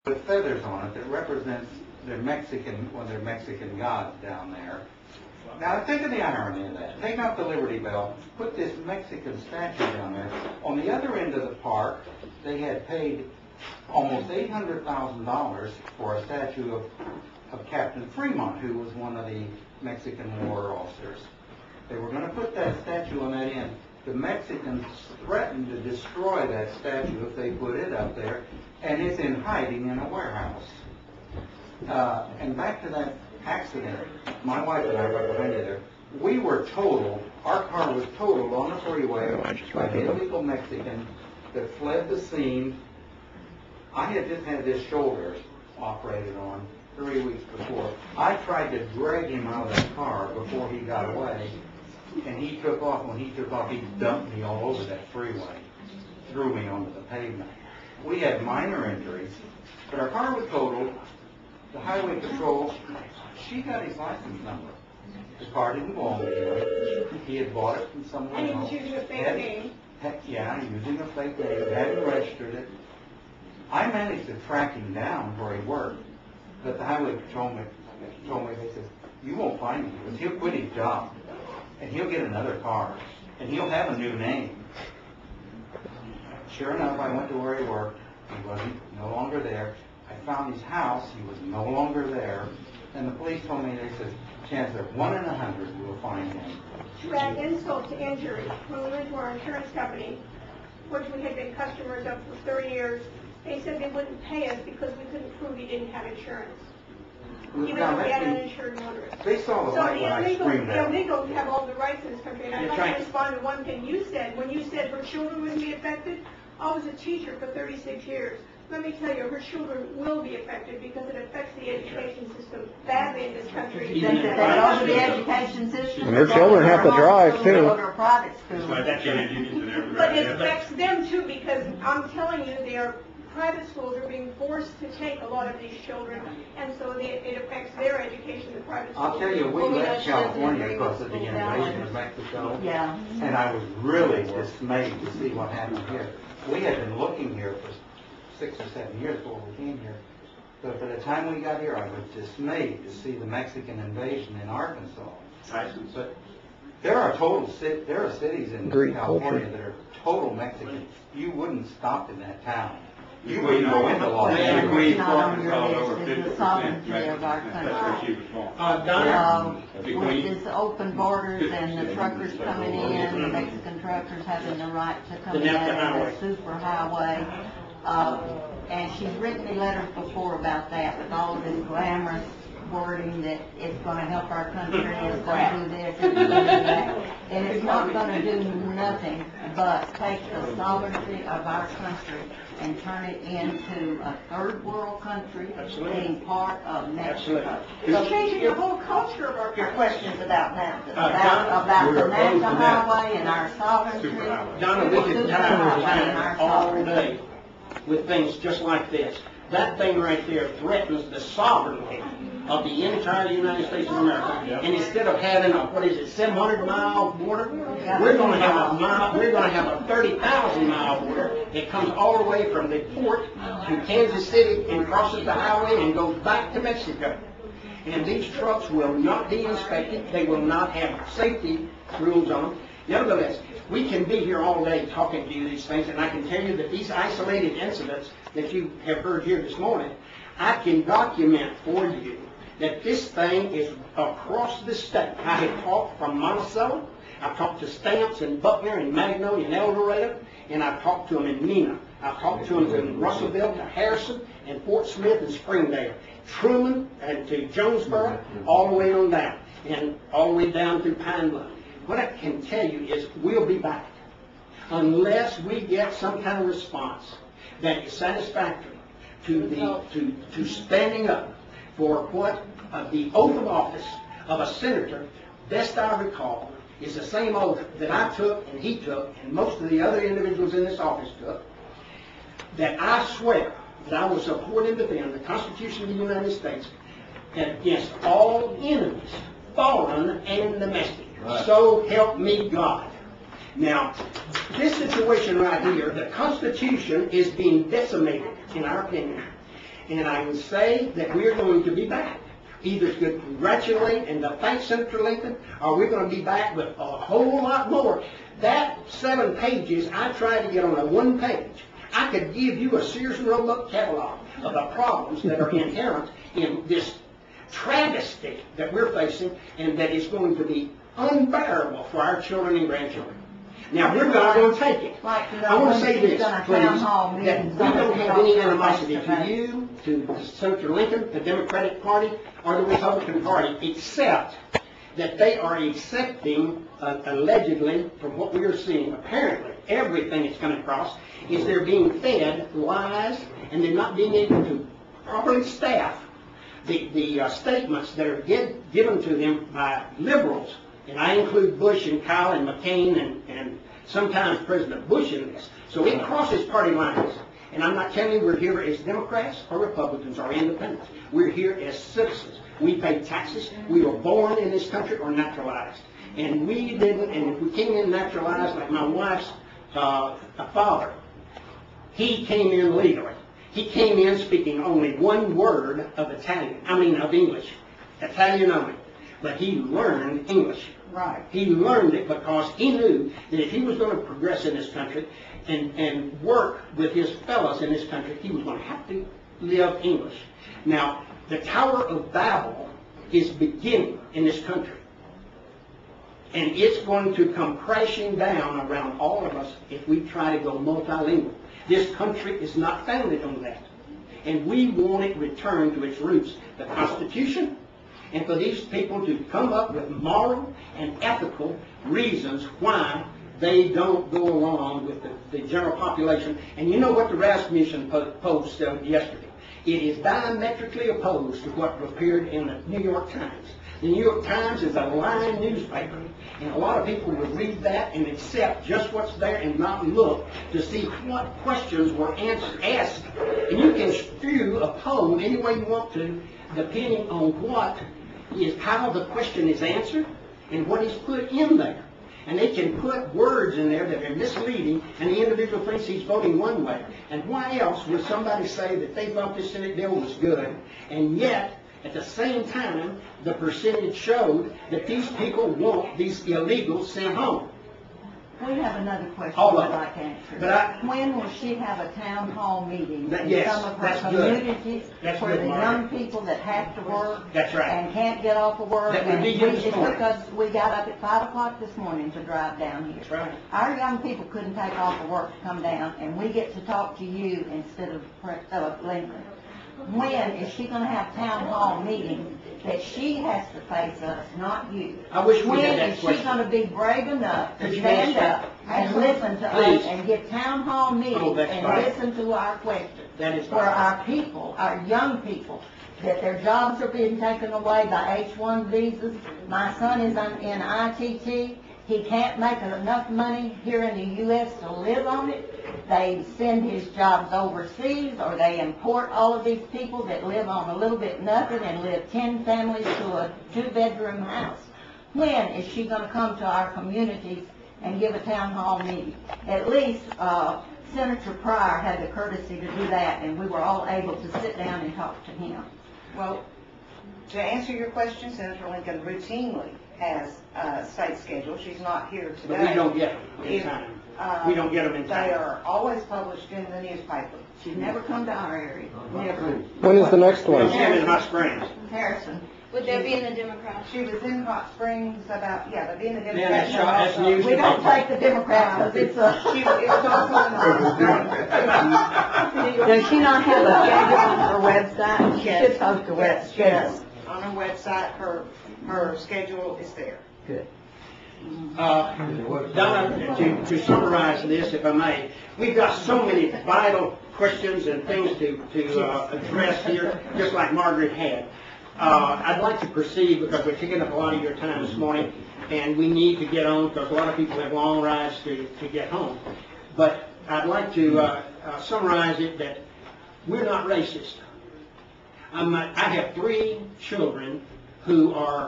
with feathers on it that represents their Mexican, one of their Mexican gods down there. Now think of the irony of that. Take out the Liberty Bell, put this Mexican statue down there. On the other end of the park, they had paid almost $800,000 for a statue of Captain Fremont, who was one of the Mexican war officers. They were going to put that statue on that end. The Mexicans threatened to destroy that statue if they put it up there, and it's in hiding in a warehouse. And back to that accident, my wife and I represented her. We were totaled, our car was totaled on the freeway by an illegal Mexican that fled the scene. I had just had his shoulders operated on 3 weeks before. I tried to drag him out of that car before he got away, and he took off. When he took off, he dumped me all over that freeway, threw me onto the pavement. We had minor injuries, but our car was totaled. The highway patrol, she got his license number. The car didn't belong to him. He had bought it from someone else. And he was using a fake name? Yeah, using a fake name. Hadn't registered it. I managed to track him down where he worked, but the highway patrolman told me, they said, you won't find him because he'll quit his job, and he'll get another car, and he'll have a new name. Sure enough, I went to where he worked. He wasn't no longer there. I found his house. He was no longer there. And the police told me, they said, chance of 1 in 100 we'll find him. To add insult to injury, when we went to our insurance company, which we had been customers of for 30 years, they said they wouldn't pay us because we couldn't prove he didn't have insurance. Even though we had uninsured motorists. They saw the light when I screamed the at them. illegals have all the rights in this country. And I'd like to respond to one thing you said. When you said her children wouldn't be affected, I was a teacher for 36 years. Let me tell you, her children will be affected because it affects the education system badly in this country. They go to the education system. And their children have to drive, too. They go to a private school. But it affects them, too, because I'm telling you, their private schools are being forced to take a lot of these children, and so it affects their education, the private schools. I'll tell you, we left California because of the invasion of Mexico, Yeah. and I was really dismayed to see what happened here. We had been looking here for 6 or 7 years before we came here. But by the time we got here, I was dismayed to see the Mexican invasion in Arkansas. But there are cities in Greek California culture that are total Mexican. You wouldn't stop in that town. You wouldn't go into Los It's Angeles. not on your list. It's the sovereignty of our country. With this open borders and the truckers coming in, the Mexican truckers having the right to come in, the super highway. And she's written me letters before about that, with all of this glamorous wording that it's going to help our country, it's going to do this, it's going to do that. And it's not going to do nothing but take the sovereignty of our country and turn it into a third world country, being part of Mexico. It's changing the whole culture of our Your country. questions about NAFTA, about the national highway and our sovereignty. Donna, we could time all day with things just like this. That thing right there threatens the sovereignty of the entire United States of America. And instead of having a, 700-mile border, we're going to have a 30,000-mile border that comes all the way from the port to Kansas City and crosses the highway and goes back to Mexico. And these trucks will not be inspected. They will not have safety rules on them. Nevertheless, we can be here all day talking to you these things, and I can tell you that these isolated incidents that you have heard here this morning, I can document for you that this thing is across the state. I have talked from Monticello, I've talked to Stamps and Butler and Magnolia and El Dorado, and I've talked to them in Neenah. I've talked to them in Russellville, to Harrison, and Fort Smith and Springdale, Truman and to Jonesboro, all the way on down, and all the way down to Pine Bluff. What I can tell you is we'll be back unless we get some kind of response that is satisfactory to standing up for what the oath of office of a senator, best I recall, is the same oath that I took and he took and most of the other individuals in this office took, that I swear that I will support and defend the Constitution of the United States against all enemies, foreign and domestic. Right. So help me God. Now, this situation right here, the Constitution is being decimated, in our opinion. And I would say that we're going to be back, either to congratulate and to thank Senator Lincoln, or we're going to be back with a whole lot more. That 7 pages, I tried to get on a 1 page. I could give you a Sears and Roebuck catalog of the problems that are inherent in this travesty that we're facing, and that is going to be unbearable for our children and grandchildren. Now, we're not going to take it. I want to say this, please, that we don't have any animosity to you, to Senator Lincoln, the Democratic Party, or the Republican Party, except that they are accepting, allegedly, from what we are seeing, apparently, everything that's coming across, is they're being fed lies, and they're not being able to properly staff the statements that are given to them by liberals. And I include Bush and Kyle and McCain and sometimes President Bush in this. So it crosses party lines. And I'm not telling you we're here as Democrats or Republicans or independents. We're here as citizens. We pay taxes. We were born in this country or naturalized. And we didn't, and if we came in naturalized, like my wife's father, he came in legally. He came in speaking only 1 word of English. Italian only. But he learned English. Right. He learned it because he knew that if he was going to progress in this country and work with his fellows in this country, he was going to have to live English. Now, the Tower of Babel is beginning in this country. And it's going to come crashing down around all of us if we try to go multilingual. This country is not founded on that. And we want it returned to its roots, the Constitution, and for these people to come up with moral and ethical reasons why they don't go along with the general population. And you know what the Rasmussen poll said yesterday? It is diametrically opposed to what appeared in the New York Times. The New York Times is a lying newspaper, and a lot of people would read that and accept just what's there and not look to see what questions were asked. And you can spew a poll any way you want to, depending on how the question is answered and what is put in there. And they can put words in there that are misleading, and the individual thinks he's voting one way. And why else would somebody say that they thought this Senate bill was good, and yet, at the same time, the percentage showed that these people want these illegals sent home? We have another question All I'd of it. like to answer. But when will she have a town hall meeting in Yes, some of her that's good. communities That's for good, the Margaret. young people that have to work That's right. and can't get off of work? That would And be here this it morning. took us, we got up at 5 o'clock this morning to drive down here. That's right. Our young people couldn't take off of work to come down, and we get to talk to you instead of Lincoln. When is she going to have town hall meetings that she has to face us, not you? I wish we When had that is she question. going to be brave enough to Could you stand answer? up and listen to Please. us and get town hall meetings that's and fine. listen to our questions? That is For fine. our people, our young people, that their jobs are being taken away by H-1 visas. My son is in ITT. He can't make enough money here in the U.S. to live on it. They send his jobs overseas, or they import all of these people that live on a little bit nothing and live 10 families to a 2-bedroom house. When is she going to come to our communities and give a town hall meeting? At least Senator Pryor had the courtesy to do that, and we were all able to sit down and talk to him. Well, to answer your question, Senator Lincoln routinely has a state schedule. She's not here today. But we don't get them in If, time. We don't get them in time. They are always published in the newspaper. She's never come to our area. Never. When is the next one? We'll see them in Hot Springs. Harrison. Would there be in the Democrats? She was in Hot Springs about, they'll be in the Yeah, that's Democrats. shot. That's news. We don't take the Democrats, because it's It was also in the Hot Springs. Does she not have a schedule on her website? She Yes. should post a Yes, she schedule. does. On her website, her schedule is there. Good. Donna, to summarize this, if I may, we've got so many vital questions and things to address here, just like Margaret had. I'd like to proceed because we're taking up a lot of your time this morning, and we need to get on because a lot of people have long rides to get home. But I'd like to summarize it that we're not racist. I have 3 children who are